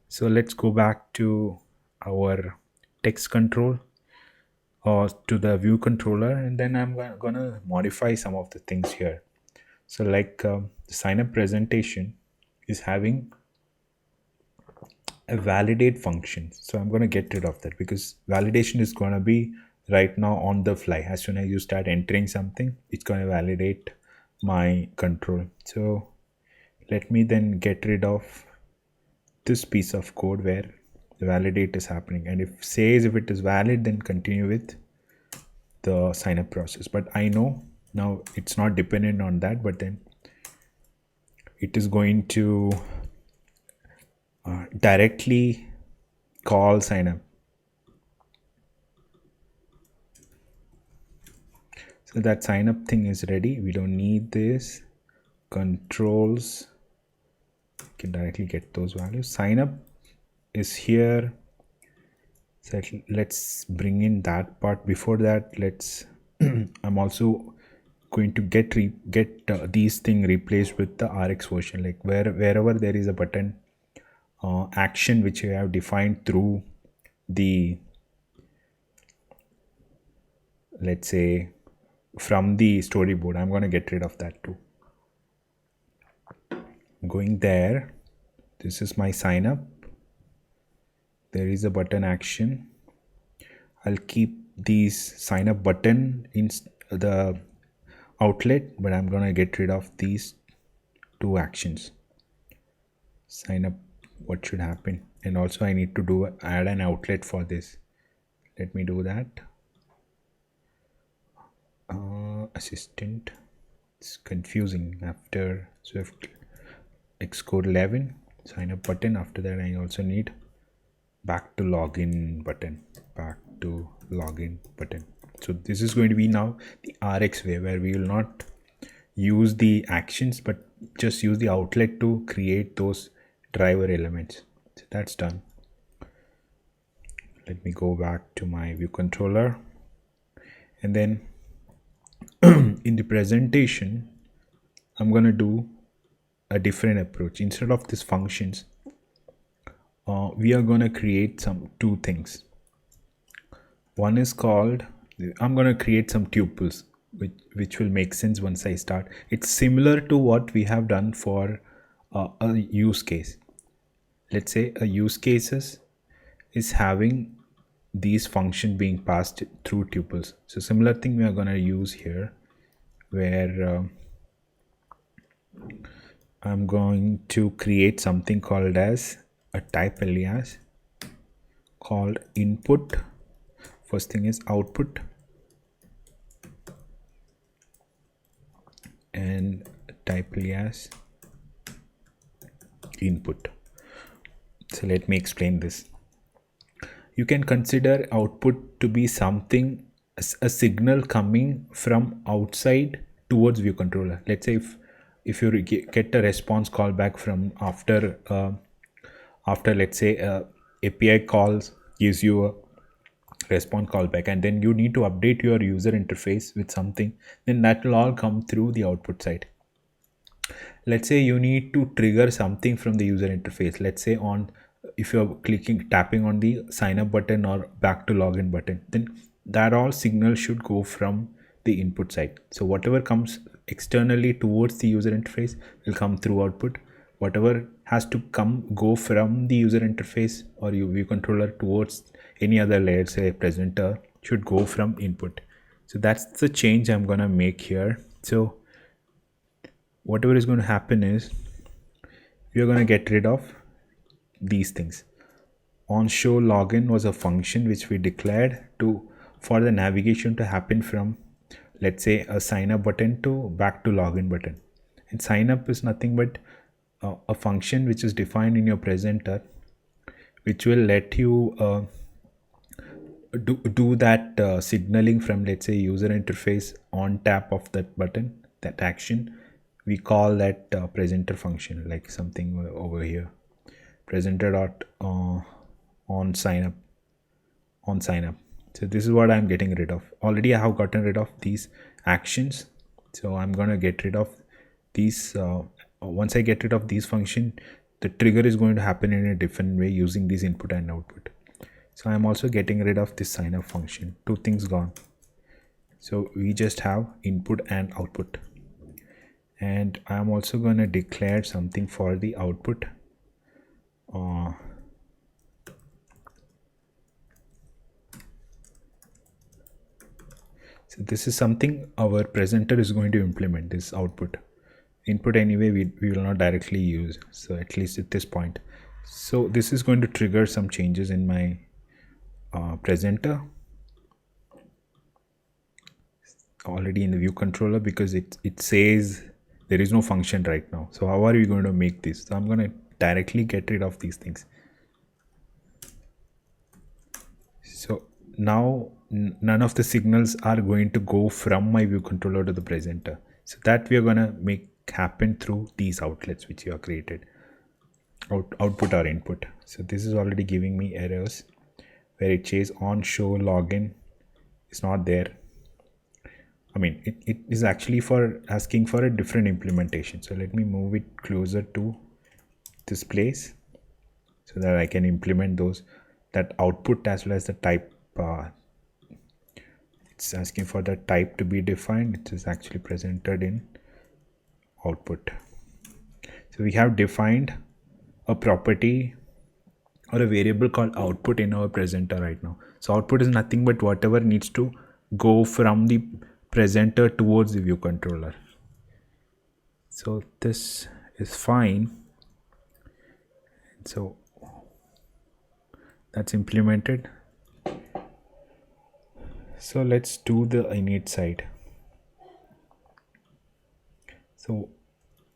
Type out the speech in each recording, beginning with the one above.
So let's go back to our text control or to the view controller, and then I'm gonna modify some of the things here. So like the sign up presentation is having a validate function. So I'm going to get rid of that because validation is going to be right now on the fly. As soon as you start entering something, it's going to validate my control. So let me then get rid of this piece of code where the validate is happening, and if it is valid, then continue with the sign up process. But I know now it's not dependent on that, but then it is going to directly call sign up. So that sign up thing is ready. We don't need this controls. We can directly get those values. Sign up is here. So let's bring in that part. Before that, let's I'm also going to get these thing replaced with the Rx version. Like wherever there is a button action which we have defined through the, let's say, from the storyboard, I'm going to get rid of that too. Going there, this is my sign up. There is a button action. I'll keep these sign up button in the outlet, but I'm going to get rid of these two actions. Sign up, what should happen? And also I need to add an outlet for this. Let me do that. Assistant, it's confusing. After Swift Xcode 11 sign up button, after that I also need back to login button. So this is going to be now the Rx way, where we will not use the actions but just use the outlet to create those driver elements. So that's done. Let me go back to my view controller, and then in the presentation I'm going to do a different approach. Instead of these functions, we are going to create two things. One is called, I'm going to create some tuples which will make sense once I start. It's similar to what we have done for a use case. Let's say a use cases is having these functions being passed through tuples. So similar thing we are going to use here, where I'm going to create something called as a type alias called input. First thing is output, and type alias input. So let me explain this. You can consider output to be something, a signal coming from outside towards view controller. Let's say if you get a response callback from after let's say API calls gives you a response callback, and then you need to update your user interface with something, then that will all come through the output side. Let's say you need to trigger something from the user interface. Let's say if you're tapping on the sign up button or back to login button, then that all signal should go from the input side. So whatever comes externally towards the user interface will come through output. Whatever has to go from the user interface or view controller towards any other layer, say presenter, should go from input. So that's the change I'm gonna make here. So whatever is going to happen is we are going to get rid of these things. On show login was a function which we declared for the navigation to happen from, let's say, a sign up button to back to login button. And sign up is nothing but a function which is defined in your presenter, which will let you do that signaling from, let's say, user interface on tap of that button, that action. We call that presenter function, like something over here, presenter dot on sign up. So this is what I'm getting rid of. Already I have gotten rid of these actions, so I'm going to get rid of these. Once I get rid of these function, the trigger is going to happen in a different way using this input and output. So I'm also getting rid of this sign up function. Two things gone. So we just have input and output. And I'm also going to declare something for the output. So this is something our presenter is going to implement, this output. Input anyway we will not directly use, so at least at this point. So this is going to trigger some changes in my presenter already in the view controller, because it says there is no function right now. So how are we going to make this? So I'm going to directly get rid of these things. So now none of the signals are going to go from my view controller to the presenter. So that we are going to make happen through these outlets which you have created, output or input. So this is already giving me errors where it says on show login is not there. I mean, it is actually for asking for a different implementation. So let me move it closer to this place so that I can implement those, that output as well as the type. It's asking for the type to be defined. It is actually presented in output. So we have defined a property or a variable called output in our presenter right now. So output is nothing but whatever needs to go from the presenter towards the view controller. So this is fine. So that's implemented. So let's do the init side. So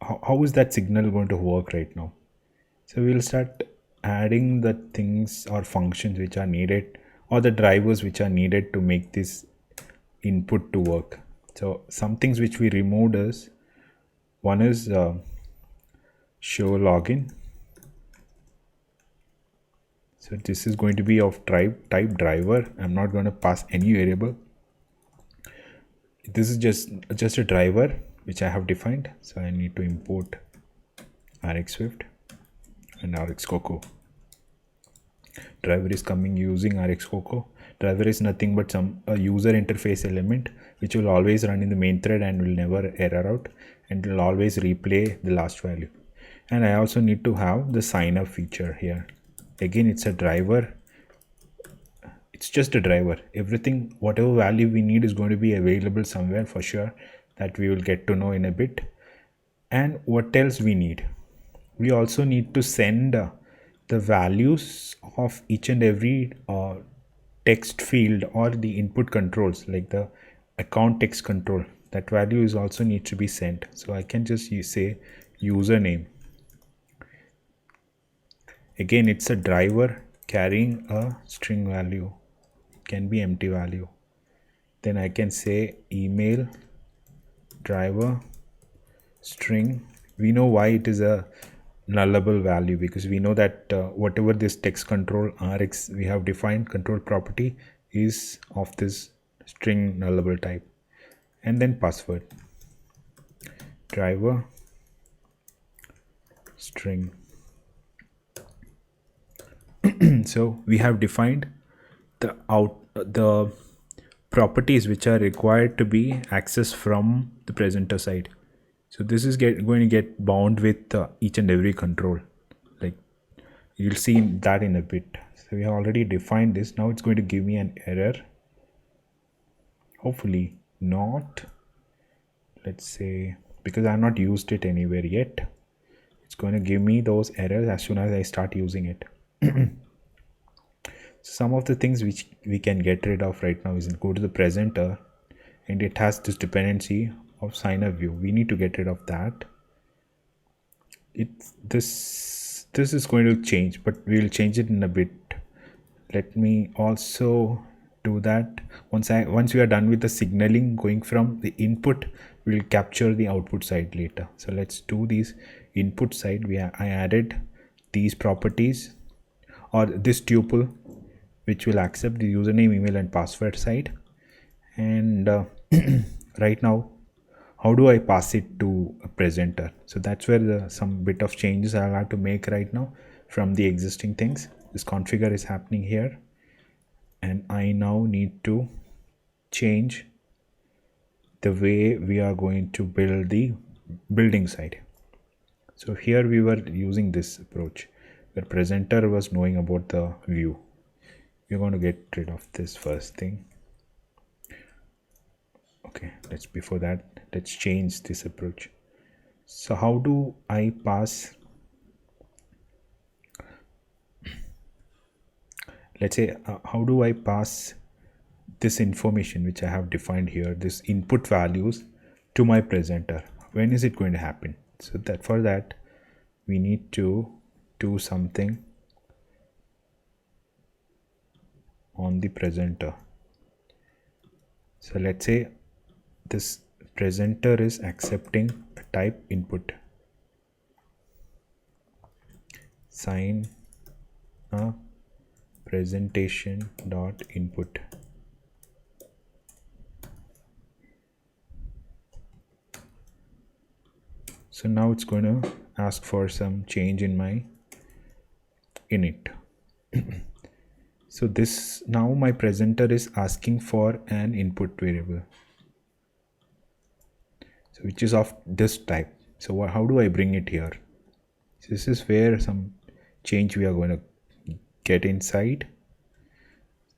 how is that signal going to work right now? So we'll start adding the things or functions which are needed, or the drivers which are needed to make this input to work. So some things which we removed is, one is show login. So this is going to be of type driver. I'm not going to pass any variable. This is just a driver which I have defined. So I need to import RxSwift and RxCoco. Driver is coming using RxCoco. Driver is nothing but a user interface element which will always run in the main thread and will never error out, and will always replay the last value. And I also need to have the sign up feature here. Again, it's a driver. It's just a driver. Everything, whatever value we need is going to be available somewhere for sure, that we will get to know in a bit. And what else we need? We also need to send the values of each and every text field or the input controls, like the account text control. That value is also needs to be sent. So I can just say username. Again, it's a driver carrying a string value. It can be empty value. Then I can say email driver string. We know why it is a nullable value, because we know that whatever this text control Rx we have defined control property is of this string nullable type. And then password driver string. So we have defined the properties which are required to be accessed from the presenter side. So this is going to get bound with each and every control. Like you'll see that in a bit. So we have already defined this. Now it's going to give me an error. Hopefully not. Let's say, because I have not used it anywhere yet, it's going to give me those errors as soon as I start using it. Some of the things which we can get rid of right now is go to the presenter, and it has this dependency of sign up view. We need to get rid of that. This is going to change, but we will change it in a bit. Let me also do that. Once we are done with the signaling going from the input, we will capture the output side later. So let's do these input side. I added these properties, or this tuple, which will accept the username, email and password side. And right now how do I pass it to a presenter? So that's where some bit of changes I'll have to make right now from the existing things. This configure is happening here, and I now need to change the way we are going to build the building side. So here we were using this approach where presenter was knowing about the view. We're going to get rid of this first thing. Okay, before that, let's change this approach. So how do I pass, let's say, how do I pass this information which I have defined here, this input values, to my presenter? When is it going to happen? So that for that we need to do something on the presenter. So let's say this presenter is accepting a type input, sign a presentation dot input. So now it's going to ask for some change in my init. So this, now my presenter is asking for an input variable, so which is of this type. So how do I bring it here? So this is where some change we are going to get inside.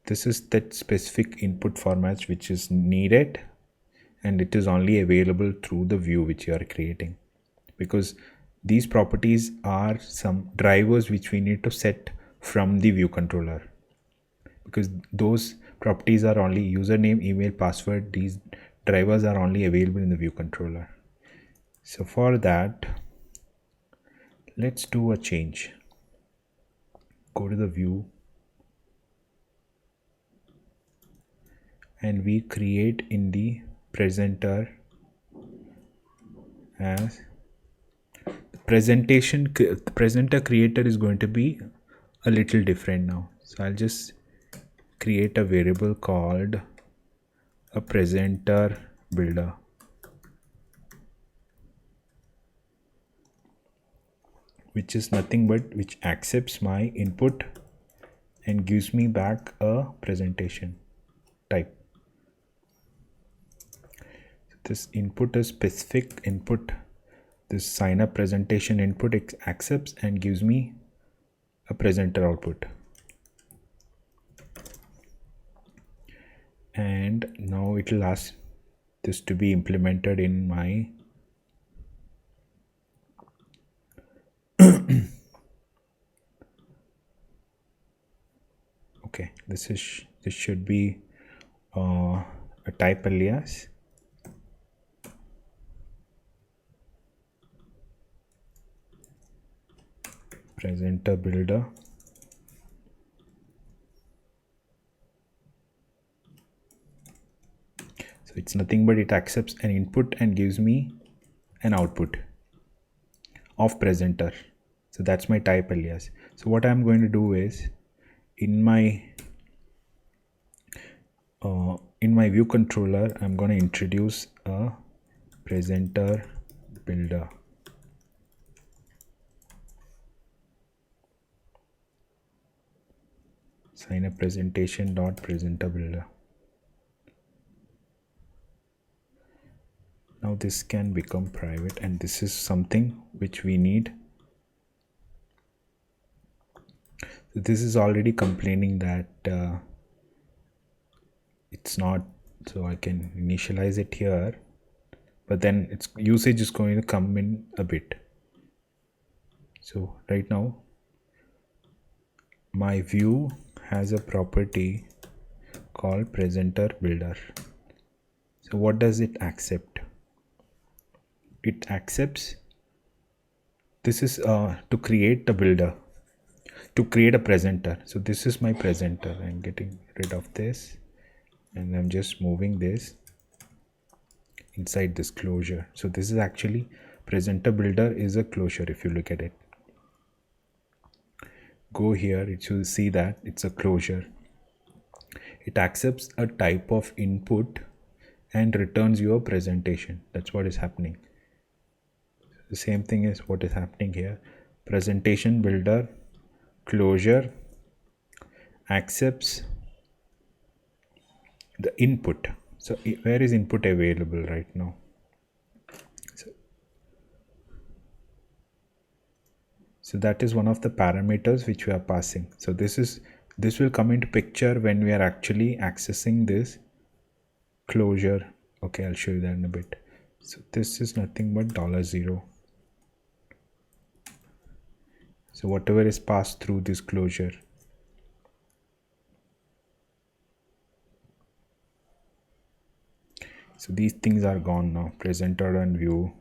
This is that specific input formats which is needed, and it is only available through the view which you are creating, because these properties are some drivers which we need to set from the view controller, because those properties are only username, email, password. These drivers are only available in the view controller. So for that, let's do a change. Go to the view and we create in the presenter as presentation. The presenter creator is going to be a little different now. So I'll just create a variable called a presenter builder, which is nothing but which accepts my input and gives me back a presentation type. This input is specific input. This sign up presentation input accepts and gives me a presenter output. And now it will ask this to be implemented in my okay, this should be a type alias. Presenter builder. So it's nothing but it accepts an input and gives me an output of presenter. So that's my type alias. So what I'm going to do is in my view controller, I'm going to introduce a presenter builder. Sign a presentation dot presenter builder. Now this can become private, and this is something which we need. This is already complaining that it's not, so I can initialize it here, but then its usage is going to come in a bit. So right now my view has a property called presenter builder. So what does it accept? It accepts, this is to create a builder, to create a presenter. So this is my presenter. I'm getting rid of this and I'm just moving this inside this closure. So this is actually presenter builder is a closure. If you look at it, go here, it will see that it's a closure. It accepts a type of input and returns your presentation. That's what is happening. The same thing is what is happening here. Presentation builder closure accepts the input. So where is input available right now? So that is one of the parameters which we are passing. So this will come into picture when we are actually accessing this closure. Okay, I'll show you that in a bit. So this is nothing but $0. So whatever is passed through this closure. So these things are gone now. Presenter and view.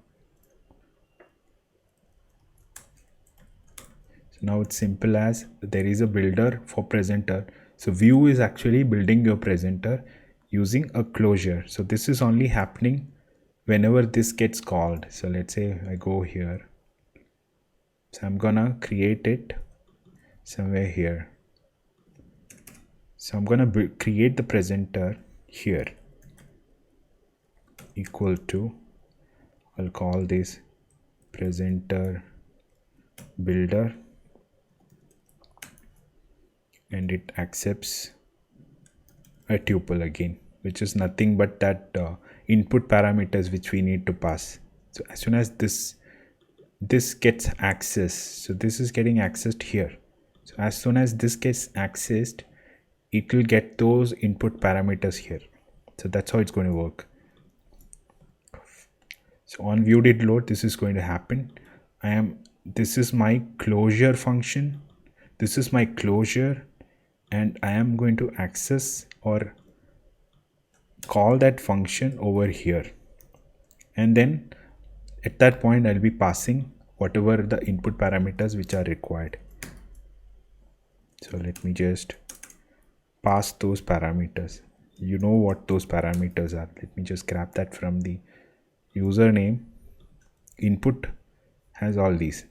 So now it's simple as there is a builder for presenter. So view is actually building your presenter using a closure. So this is only happening whenever this gets called. So let's say I go here. So I'm gonna create it somewhere here. So I'm gonna create the presenter here equal to, I'll call this presenter builder, and it accepts a tuple again, which is nothing but that input parameters which we need to pass. So as soon as this gets accessed, so this is getting accessed here. So as soon as this gets accessed, it will get those input parameters here. So that's how it's going to work. So on view did load, this is going to happen. This is my closure function. This is my closure, and I am going to access or call that function over here. And then at that point, I'll be passing whatever the input parameters which are required. So let me just pass those parameters. You know what those parameters are. Let me just grab that from the username. Input has all these: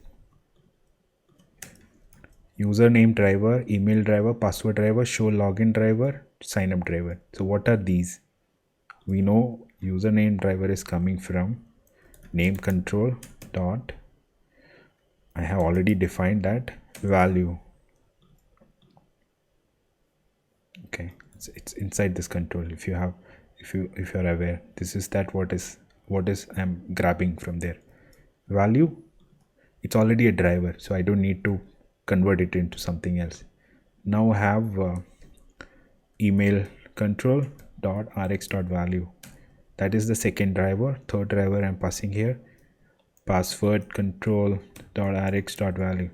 username driver, email driver, password driver, show login driver, sign up driver. So what are these? We know username driver is coming from name control dot, I have already defined that value. Okay, it's inside this control. If you are aware, this is that what is I'm grabbing from there. Value, it's already a driver, so I don't need to convert it into something else. Now I have email control dot rx dot value. That is the second driver. Third driver I'm passing here. Password control dot rx dot value.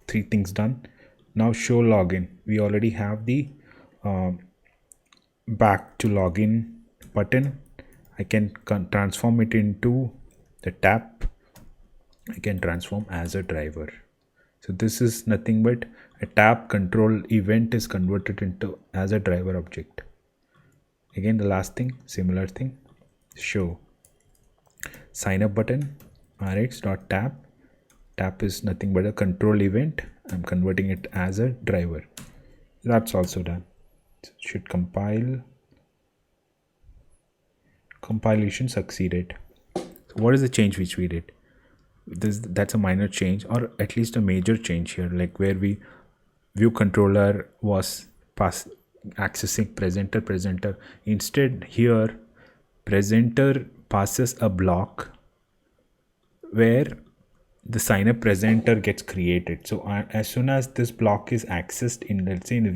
3 things done. Now show login. We already have the back to login button. I can transform it into the tab. I can transform as a driver. So this is nothing but a tab control event is converted into as a driver object. Again, the last thing, similar thing, show sign up button rx.tab. Tab is nothing but a control event. I'm converting it as a driver. That's also done. So it should compile. Compilation succeeded. So what is the change which we did? That's a minor change, or at least a major change here, like where view controller was accessing presenter. Instead here presenter passes a block where the sign up presenter gets created. So as soon as this block is accessed in, let's say, in the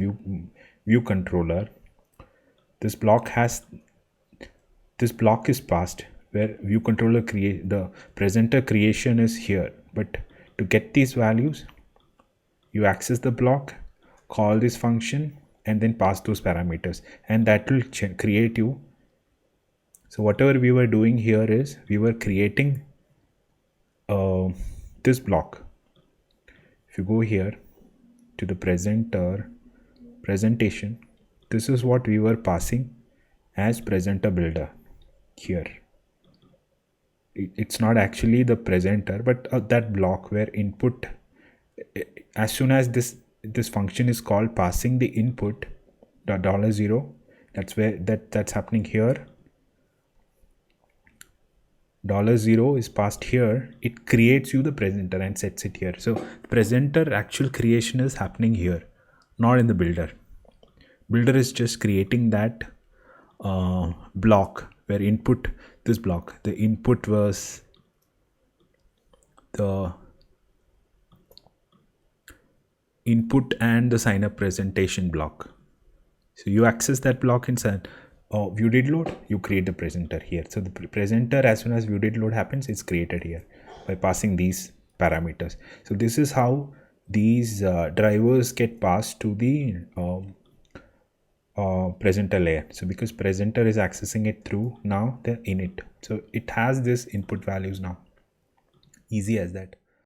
view controller, this block is passed where view controller the presenter creation is here. But to get these values, you access the block, call this function, and then pass those parameters, and that will create you. So whatever we were doing here is we were creating this block. If you go here to the presentation, this is what we were passing as presenter builder here. It's not actually the presenter, but that block where input, as soon as this function is called, passing the input $0, that's where that's happening here. $0 is passed here, it creates you the presenter and sets it here. So presenter actual creation is happening here, not in the builder. Builder is just creating that block where input, this block, the input was the input and the sign up presentation block. So you access that block inside view did load, you create the presenter here. So the presenter, as soon as view did load happens, is created here by passing these parameters. So this is how these drivers get passed to the presenter layer. So because presenter is accessing it through now the init, so it has this input values now. Easy as that.